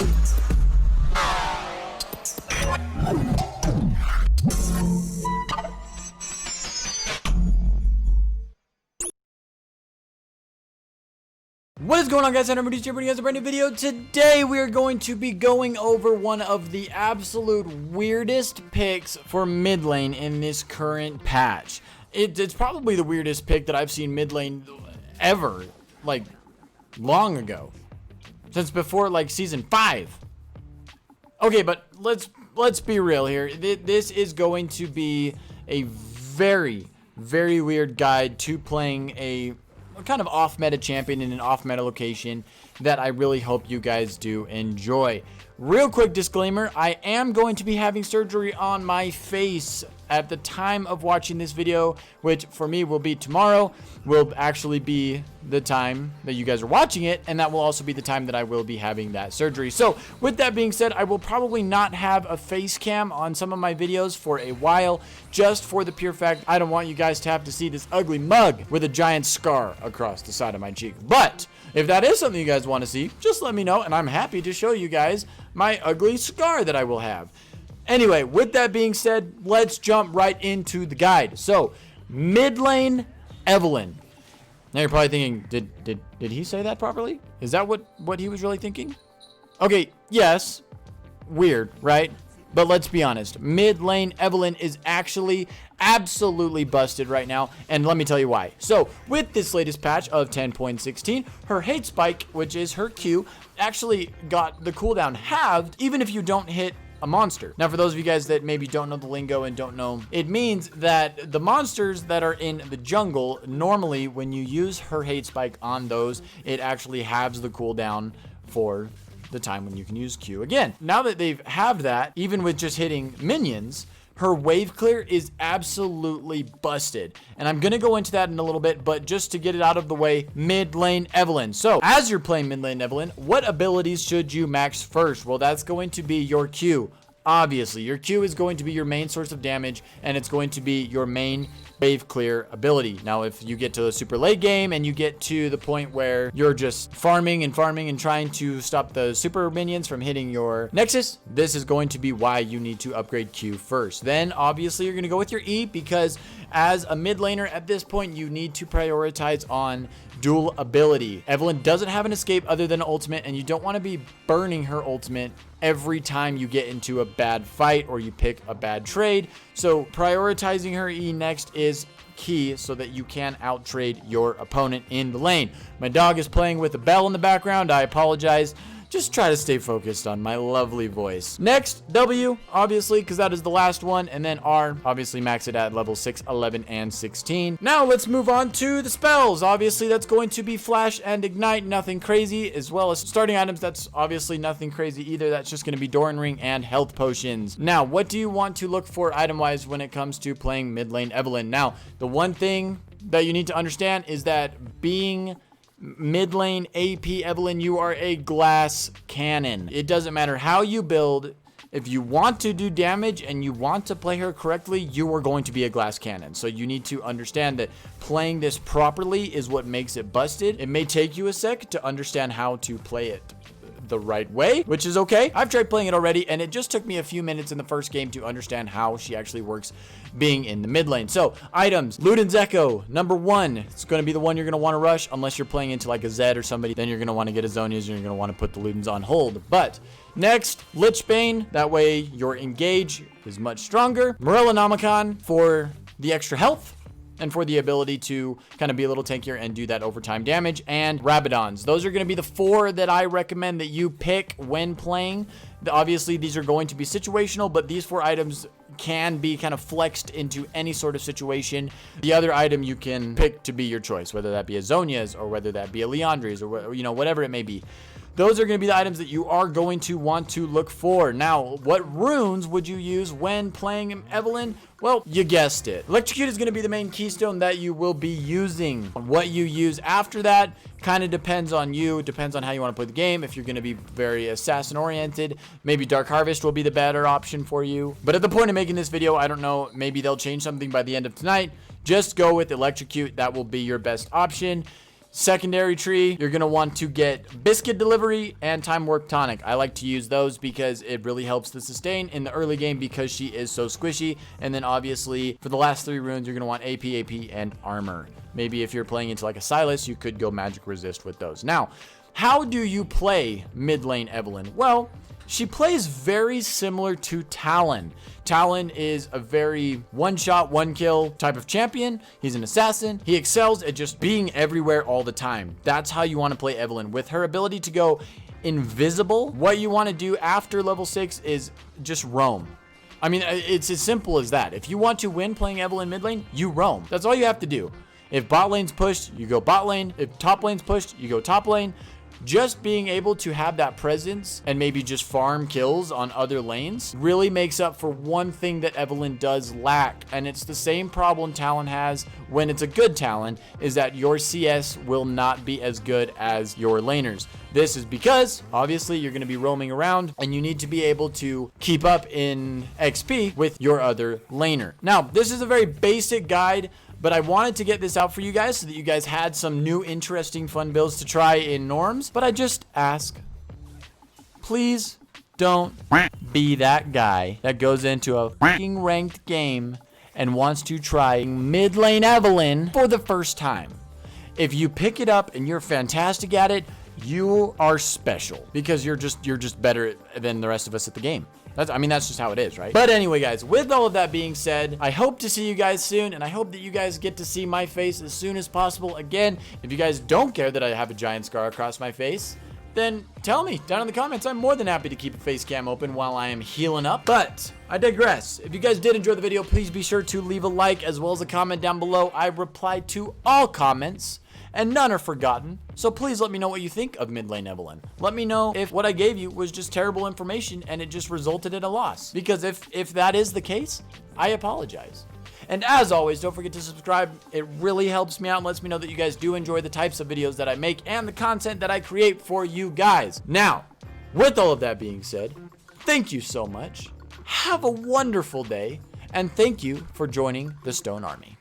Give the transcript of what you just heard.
What is going on, guys? I'm bringing you guys a brand new video. Today we are going to be going over one of the absolute weirdest picks for mid lane in this current patch. It's probably the weirdest pick that I've seen mid lane ever, like long ago, since before like season 5. Okay, but let's be real here. This is going to be a very weird guide to playing a kind of off-meta champion in an off-meta location that I really hope you guys do enjoy. Real quick disclaimer, I am going to be having surgery on my face at the time of watching this video, which for me will be tomorrow, will actually be the time that you guys are watching it, and that will also be the time that I will be having that surgery. So with that being said, I will probably not have a face cam on some of my videos for a while, just for the pure fact I don't want you guys to have to see this ugly mug with a giant scar across the side of my cheek. But if that is something you guys want to see, just let me know, and I'm happy to show you guys my ugly scar that I will have. Anyway, with that being said, let's jump right into the guide. So, mid lane Evelynn. Now you're probably thinking, did he say that properly? Is that what he was really thinking? Okay, yes. Weird, right? But let's be honest. Mid lane Evelynn is actually absolutely busted right now, and let me tell you why. So, with this latest patch of 10.16, her hate spike, which is her Q, actually got the cooldown halved, even if you don't hit a monster. Now, for those of you guys that maybe don't know the lingo and don't know, it means that the monsters that are in the jungle, normally when you use her hate spike on those, it actually halves the cooldown for the time when you can use Q again. Now that they've halved that, even with just hitting minions, her wave clear is absolutely busted. And I'm going to go into that in a little bit, but just to get it out of the way, mid lane Evelynn. So, as you're playing mid lane Evelynn, what abilities should you max first? Well, that's going to be your Q. Obviously, your Q is going to be your main source of damage, and it's going to be your main wave clear ability. Now, if you get to a super late game and you get to the point where you're just farming and trying to stop the super minions from hitting your Nexus, this is going to be why you need to upgrade Q first. Then, obviously, you're going to go with your E, because as a mid laner at this point, you need to prioritize on dual ability. Evelynn doesn't have an escape other than ultimate, and you don't want to be burning her ultimate every time you get into a bad fight or you pick a bad trade. So prioritizing her E next is key so that you can out trade your opponent in the lane. My dog is playing with a bell in the background. I apologize. Just try to stay focused on my lovely voice. Next, W, obviously, because that is the last one. And then R, obviously max it at level 6, 11, and 16. Now let's move on to the spells. Obviously, that's going to be Flash and Ignite, nothing crazy. As well as starting items, that's obviously nothing crazy either. That's just going to be Doran Ring and Health Potions. Now, what do you want to look for item-wise when it comes to playing mid lane Evelynn? Now, the one thing that you need to understand is that being mid lane AP Evelynn, you are a glass cannon. It doesn't matter how you build. If you want to do damage and you want to play her correctly, you are going to be a glass cannon. So you need to understand that playing this properly is what makes it busted. It may take you a sec to understand how to play it the right way, which is okay. I've tried playing it already, and it just took me a few minutes in the first game to understand how she actually works being in the mid lane. So, items. Luden's Echo, number 1. It's going to be the one you're going to want to rush, unless you're playing into like a Zed or somebody. Then you're going to want to get a Zonia's, and you're going to want to put the Ludens on hold. But next, Lich Bane. That way, your engage is much stronger. Morellonomicon for the extra health and for the ability to kind of be a little tankier and do that overtime damage, and Rabadons. Those are going to be the 4 that I recommend that you pick when playing. Obviously, these are going to be situational, but these 4 items can be kind of flexed into any sort of situation. The other item you can pick to be your choice, whether that be a Zonia's or whether that be a Leandri's or, you know, whatever it may be. Those are going to be the items that you are going to want to look for. Now, what runes would you use when playing Evelynn? Well, you guessed it. Electrocute is going to be the main keystone that you will be using. What you use after that kind of depends on you. It depends on how you want to play the game. If you're going to be very assassin oriented, maybe Dark Harvest will be the better option for you. But at the point of making this video, I don't know, maybe they'll change something by the end of tonight. Just go with Electrocute. That will be your best option. Secondary tree, you're going to want to get Biscuit Delivery and Time Warp Tonic. I like to use those because it really helps the sustain in the early game because she is so squishy. And then obviously for the last 3 runes, you're going to want AP, and Armor. Maybe if you're playing into like a Silas, you could go Magic Resist with those. Now, how do you play mid lane Evelynn? Well, she plays very similar to Talon. Talon is a very one-shot, one-kill type of champion. He's an assassin. He excels at just being everywhere all the time. That's how you want to play Evelynn. With her ability to go invisible, what you want to do after level 6 is just roam. I mean, it's as simple as that. If you want to win playing Evelynn mid lane, you roam. That's all you have to do. If bot lane's pushed, you go bot lane. If top lane's pushed, you go top lane. Just being able to have that presence and maybe just farm kills on other lanes really makes up for one thing that Evelynn does lack. And it's the same problem Talon has when it's a good Talon, is that your CS will not be as good as your laners. This is because obviously you're going to be roaming around and you need to be able to keep up in XP with your other laner. Now, this is a very basic guide, but I wanted to get this out for you guys so that you guys had some new, interesting, fun builds to try in norms. But I just ask, please don't be that guy that goes into a fucking ranked game and wants to try mid lane Evelynn for the first time. If you pick it up and you're fantastic at it, you are special because you're just better than the rest of us at the game. That's just how it is, right? But anyway, guys, with all of that being said, I hope to see you guys soon, and I hope that you guys get to see my face as soon as possible. Again, if you guys don't care that I have a giant scar across my face, then tell me down in the comments. I'm more than happy to keep a face cam open while I am healing up. But I digress. If you guys did enjoy the video, please be sure to leave a like as well as a comment down below. I reply to all comments, and none are forgotten. So please let me know what you think of mid lane Evelynn. Let me know if what I gave you was just terrible information and it just resulted in a loss. Because if that is the case, I apologize. And as always, don't forget to subscribe. It really helps me out and lets me know that you guys do enjoy the types of videos that I make and the content that I create for you guys. Now, with all of that being said, thank you so much. Have a wonderful day. And thank you for joining the Stone Army.